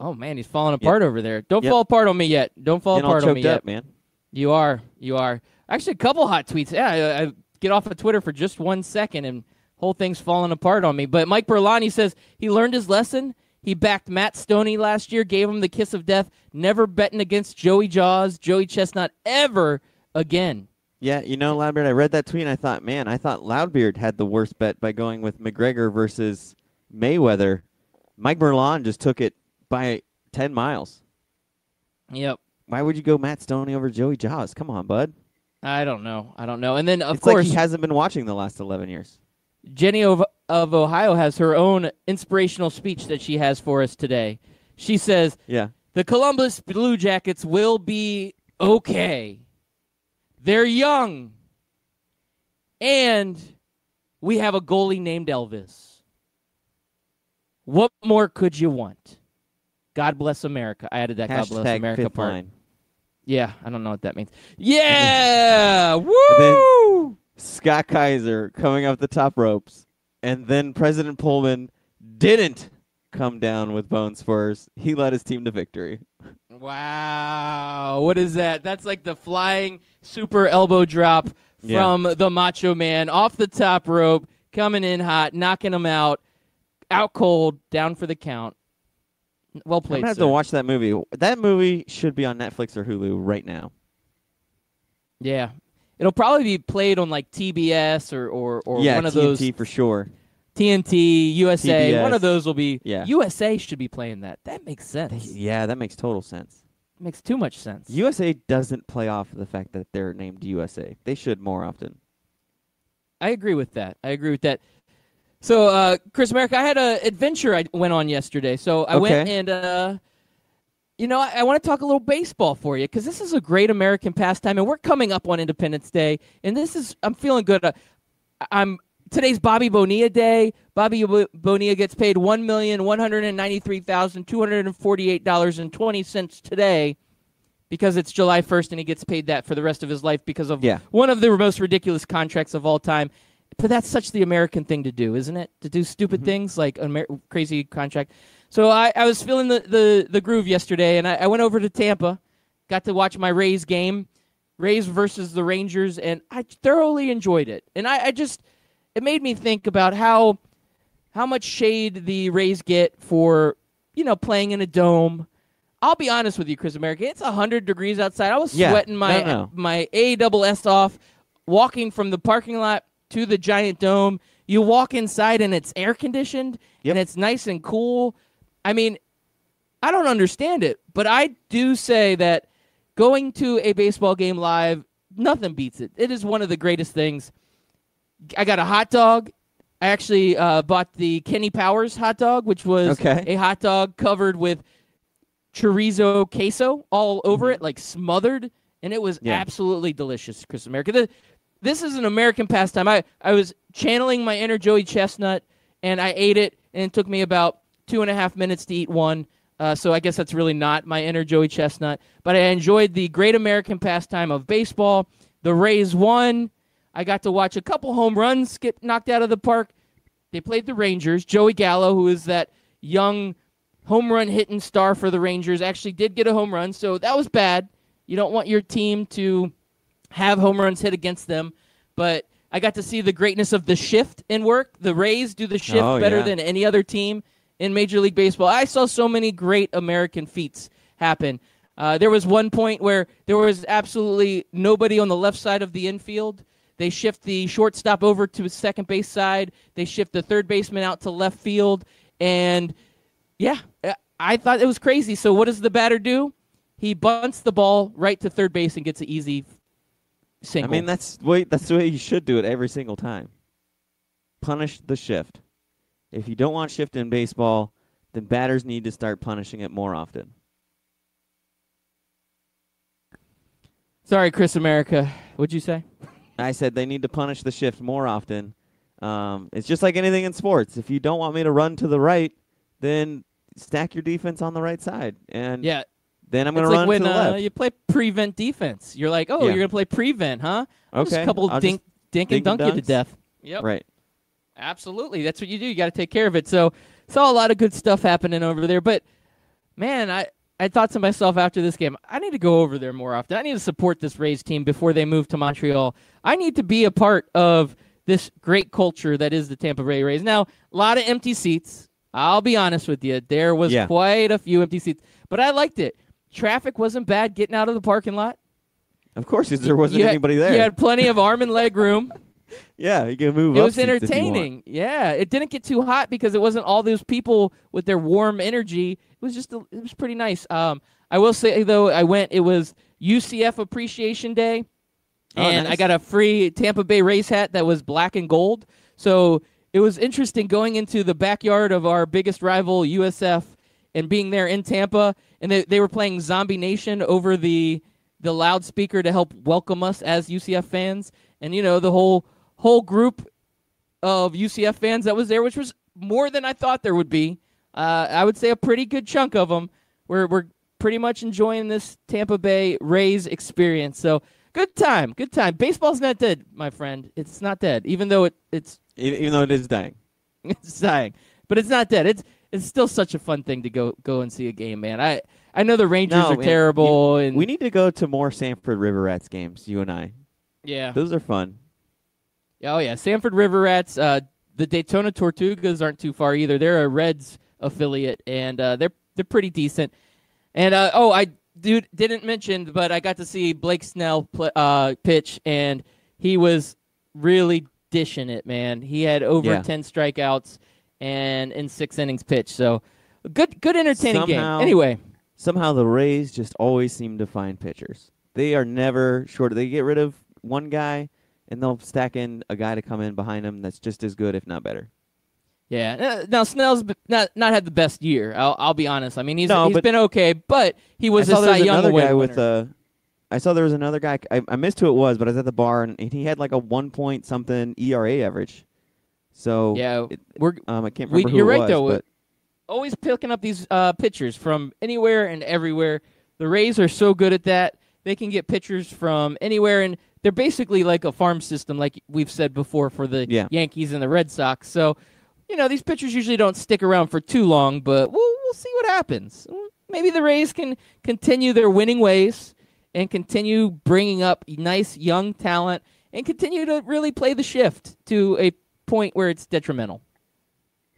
Oh, man, he's falling apart over there. Don't Yep. fall apart on me yet. Don't fall Getting all apart on me choked yet. up, man. You are. You are. Actually, a couple hot tweets. Yeah, I get off of Twitter for just 1 second, and whole thing's falling apart on me. But Mike Berlani says he learned his lesson. He backed Matt Stoney last year, gave him the kiss of death, never betting against Joey Chestnut ever again. Yeah, Loudbeard, I read that tweet and I thought Loudbeard had the worst bet by going with McGregor versus Mayweather. Mike Merlon just took it by 10 miles. Yep. Why would you go Matt Stoney over Joey Jaws? Come on, bud. I don't know. And then, of It's course, like he hasn't been watching the last 11 years. Jenny of Ohio has her own inspirational speech that she has for us today. She says, Yeah. the Columbus Blue Jackets will be okay. They're young. And we have a goalie named Elvis. What more could you want? God bless America. I added that God bless Hashtag America fifth part. line. Yeah, I don't know what that means. Yeah! And Woo! Scott Kaiser coming off the top ropes. And then President Pullman didn't come down with bone spurs. He led his team to victory. Wow. What is that? That's like the flying super elbow drop from the Macho Man off the top rope, coming in hot, knocking him out cold, down for the count. Well I'm played, going to have sir. to watch that movie. That movie should be on Netflix or Hulu right now. Yeah. It'll probably be played on like TBS or Yeah, one of TNT those for sure. TNT, USA. TBS. One of those will be. Yeah. USA should be playing that. That makes sense. Yeah, that makes total sense. Makes too much sense. USA doesn't play off the fact that they're named USA. They should more often. I agree with that. So, Chris America, I had an adventure I went on yesterday. So I went and, I want to talk a little baseball for you because this is a great American pastime, and we're coming up on Independence Day, and I'm feeling good. Today's Bobby Bonilla Day. Bobby Bonilla gets paid $1,193,248.20 today because it's July 1st, and he gets paid that for the rest of his life because of one of the most ridiculous contracts of all time. But that's such the American thing to do, isn't it? To do stupid things like a crazy contract. So I was feeling the groove yesterday, and I went over to Tampa, got to watch my Rays game, Rays versus the Rangers, and I thoroughly enjoyed it. And it made me think about how much shade the Rays get for, playing in a dome. I'll be honest with you, Chris America. It's 100 degrees outside. I was sweating my ASS off, walking from the parking lot to the Giant Dome. You walk inside, and it's air-conditioned, and it's nice and cool. I mean, I don't understand it, but I do say that going to a baseball game live, nothing beats it. It is one of the greatest things. I got a hot dog. I actually bought the Kenny Powers hot dog, which was a hot dog covered with chorizo queso all over it, like smothered, and it was absolutely delicious, Chris America. This is an American pastime. I was channeling my inner Joey Chestnut, and I ate it, and it took me about 2.5 minutes to eat one. So I guess that's really not my inner Joey Chestnut. But I enjoyed the great American pastime of baseball. The Rays won. I got to watch a couple home runs get knocked out of the park. They played the Rangers. Joey Gallo, who is that young home run hitting star for the Rangers, actually did get a home run. So that was bad. You don't want your team to have home runs hit against them. But I got to see the greatness of the shift in work. The Rays do the shift better than any other team in Major League Baseball. I saw so many great American feats happen. There was one point where there was absolutely nobody on the left side of the infield. They shift the shortstop over to second base side. They shift the third baseman out to left field. And, I thought it was crazy. So what does the batter do? He bunts the ball right to third base and gets an easy single. I mean, that's the way you should do it every single time. Punish the shift. If you don't want shift in baseball, then batters need to start punishing it more often. Sorry, Chris America. What'd you say? I said they need to punish the shift more often. It's just like anything in sports. If you don't want me to run to the right, then stack your defense on the right side. And then I'm going to run to the left. You play prevent defense. You're like, you're going to play prevent, huh? Okay. Just a couple dink and dunk you to death. Yep. Right. Absolutely. That's what you do. You got to take care of it. So saw a lot of good stuff happening over there. But, man, I thought to myself after this game, I need to go over there more often. I need to support this Rays team before they move to Montreal. I need to be a part of this great culture that is the Tampa Bay Rays. Now, a lot of empty seats. I'll be honest with you. There was quite a few empty seats. But I liked it. Traffic wasn't bad getting out of the parking lot. Of course, because there wasn't anybody there. You had plenty of arm and leg room. Yeah, you can move up. It was seats entertaining. Yeah, it didn't get too hot because it wasn't all those people with their warm energy. It was it was pretty nice. I will say though, it was UCF Appreciation Day, and nice. I got a free Tampa Bay Rays hat that was black and gold. So it was interesting going into the backyard of our biggest rival USF and being there in Tampa, and they were playing Zombie Nation over the loudspeaker to help welcome us as UCF fans, and the whole group of UCF fans that was there, which was more than I thought there would be. I would say a pretty good chunk of them were pretty much enjoying this Tampa Bay Rays experience. So good time. Baseball's not dead, my friend. It's not dead, even though even though it is dying. It's dying, but it's not dead. It's still such a fun thing to go and see a game, man. I know the Rangers are terrible, and we need to go to more Sanford River Rats games. You and I. Yeah, those are fun. Oh yeah, Sanford River Rats. The Daytona Tortugas aren't too far either. They're a Reds affiliate, and they're pretty decent. And I didn't mention, but I got to see Blake Snell pitch, and he was really dishing it, man. He had over 10 strikeouts and in 6 innings pitched. So good entertaining game. Anyway, somehow the Rays just always seem to find pitchers. They are never short. They get rid of one guy, and they'll stack in a guy to come in behind him that's just as good, if not better. Yeah. Now Snell's not had the best year. I'll be honest. I mean, he's No, but- been okay, but he was I a saw there Cy was Young another Award guy winner. with I saw there was another guy. I missed who it was, but I was at the bar and he had like a 1 point something ERA average. So Yeah, it- we're I can't remember who you're it right was, though. but Always picking up these pitchers from anywhere and everywhere. The Rays are so good at that. They can get pitchers from anywhere, and they're basically like a farm system, like we've said before for the Yankees and the Red Sox. So, these pitchers usually don't stick around for too long, but we'll see what happens. Maybe the Rays can continue their winning ways and continue bringing up nice young talent and continue to really play the shift to a point where it's detrimental.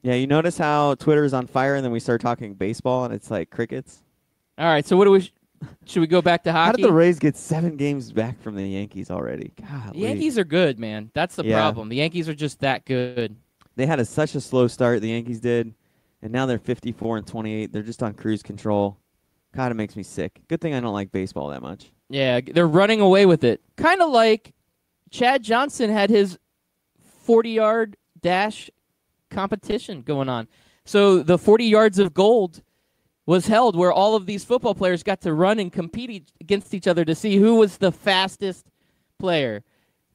yeah, you notice how Twitter is on fire and then we start talking baseball and it's like crickets? All right, so should we go back to hockey? How did the Rays get 7 games back from the Yankees already? God, The Yankees are good, man. That's the problem. The Yankees are just that good. They had such a slow start, the Yankees did, and now they're 54-28. They're just on cruise control. God, it makes me sick. Good thing I don't like baseball that much. Yeah, they're running away with it. Kind of like Chad Johnson had his 40-yard dash competition going on. So the 40 yards of gold was held where all of these football players got to run and compete against each other to see who was the fastest player.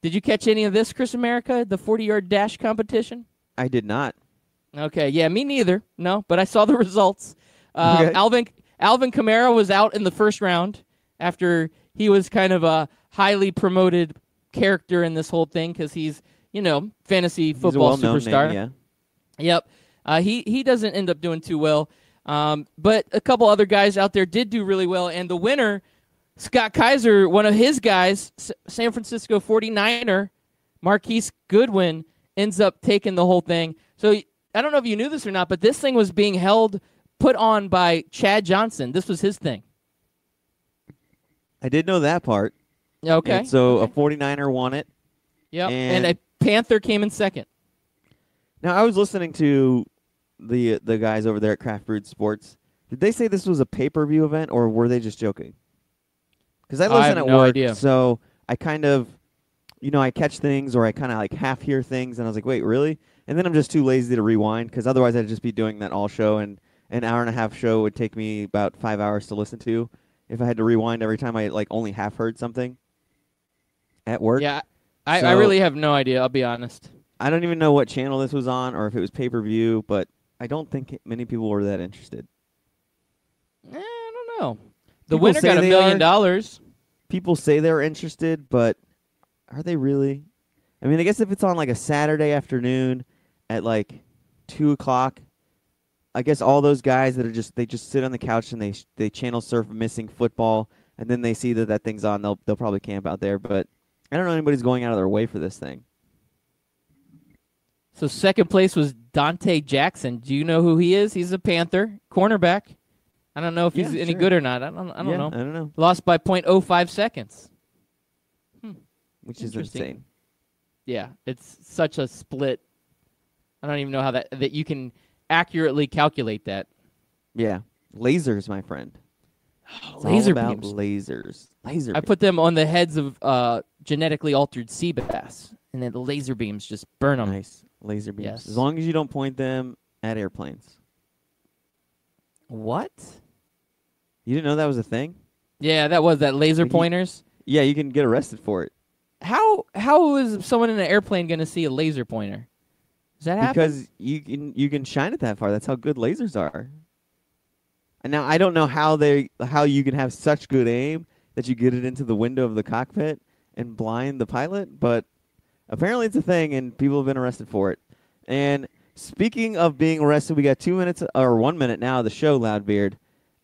Did you catch any of this, Chris America, the 40-yard dash competition? I did not. Okay, yeah, me neither. No, but I saw the results. Okay. Alvin Kamara was out in the first round after he was kind of a highly promoted character in this whole thing because he's, fantasy football He's a well-known superstar. name, yeah. Yep. He doesn't end up doing too well. But a couple other guys out there did do really well, and the winner, Scott Kaiser, one of his guys, San Francisco 49er, Marquise Goodwin, ends up taking the whole thing. So I don't know if you knew this or not, but this thing was being put on by Chad Johnson. This was his thing. I did know that part. Okay. And so a 49er won it. Yep. And a Panther came in second. Now, I was listening to the guys over there at Craft Brewed Sports. Did they say this was a pay-per-view event, or were they just joking? Because I listen have at no work, idea. so I kind of, I catch things, or I kind of like half hear things, and I was like, wait, really? And then I'm just too lazy to rewind, because otherwise I'd just be doing that all show, and an hour and a half show would take me about 5 hours to listen to if I had to rewind every time I like only half heard something at work. Yeah, I really have no idea, I'll be honest. I don't even know what channel this was on or if it was pay-per-view, but I don't think many people were that interested. I don't know. The People winner say got $1 they million. are. People say they're interested, but are they really? I mean, I guess if it's on like a Saturday afternoon at like 2 o'clock, I guess all those guys that are they just sit on the couch and they channel surf missing football, and then they see that thing's on, they'll probably camp out there. But I don't know anybody's going out of their way for this thing. So second place was Dante Jackson. Do you know who he is? He's a Panther, cornerback. I don't know if he's any good or not. I don't know. I don't know. Lost by 0.05 seconds. Which is Interesting. insane. Yeah, it's such a split. I don't even know how that you can accurately calculate that. Yeah. Lasers, my friend. It's Laser all about beams. lasers. Laser I put them on the heads of genetically altered sea bass, and then the laser beams just burn them. Nice. Laser beams. Yes. As long as you don't point them at airplanes. What? You didn't know that was a thing? Yeah, that was that laser pointers. Yeah, you can get arrested for it. How is someone in an airplane going to see a laser pointer? Does that happen? Because you can shine it that far. That's how good lasers are. And now I don't know how you can have such good aim that you get it into the window of the cockpit and blind the pilot, but apparently it's a thing and people have been arrested for it. And speaking of being arrested, we got 2 minutes or 1 minute now of the show, Loudbeard.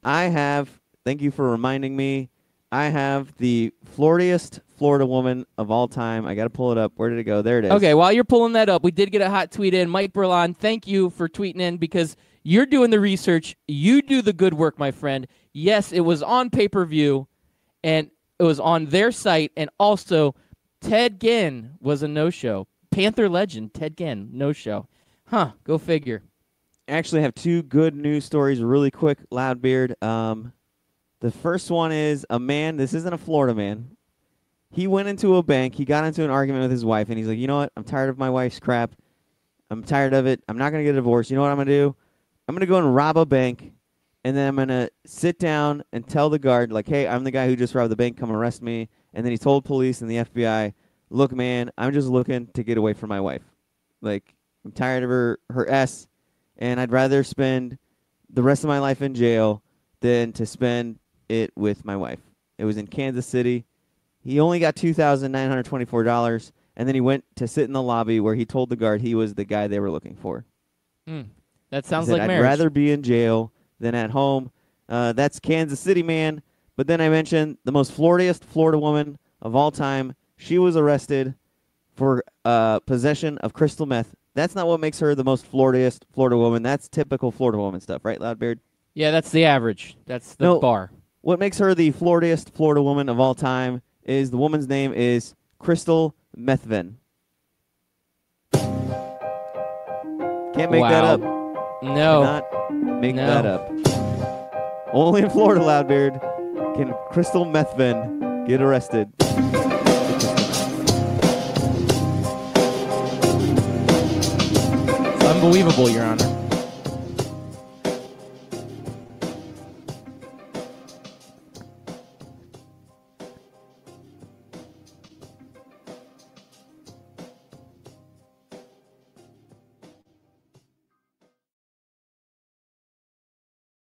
Thank you for reminding me, I have the floridiest Florida woman of all time. I got to pull it up. Where did it go? There it is. Okay, while you're pulling that up, we did get a hot tweet in. Mike Berlon, thank you for tweeting in because you're doing the research. You do the good work, my friend. Yes, it was on pay-per-view, and it was on their site, and also Ted Ginn was a no-show. Panther legend, Ted Ginn, no-show. Huh, go figure. I actually have 2 good news stories really quick, Loudbeard. The first one is a man, this isn't a Florida man. He went into a bank, he got into an argument with his wife, and he's like, you know what, I'm tired of my wife's crap. I'm tired of it. I'm not going to get a divorce. You know what I'm going to do? I'm going to go and rob a bank, and then I'm going to sit down and tell the guard, like, hey, I'm the guy who just robbed the bank. Come arrest me. And then he told police and the FBI, look, man, I'm just looking to get away from my wife. Like, I'm tired of her S, and I'd rather spend the rest of my life in jail than to spend it with my wife. It was in Kansas City. He only got $2,924, and then he went to sit in the lobby where he told the guard he was the guy they were looking for. That sounds He said, like I'd marriage. rather be in jail than at home. That's Kansas City, man. But then I mentioned the most Floridiest Florida woman of all time. She was arrested for possession of crystal meth. That's not what makes her the most Floridiest Florida woman. That's typical Florida woman stuff, right, Loudbeard? Yeah, that's the average. That's the bar. What makes her the Floridiest Florida woman of all time is the woman's name is Crystal Methvin. Can't make that up. No. Cannot make that up. Only in Florida, Loudbeard, can Crystal Methvin get arrested. It's unbelievable, Your Honor.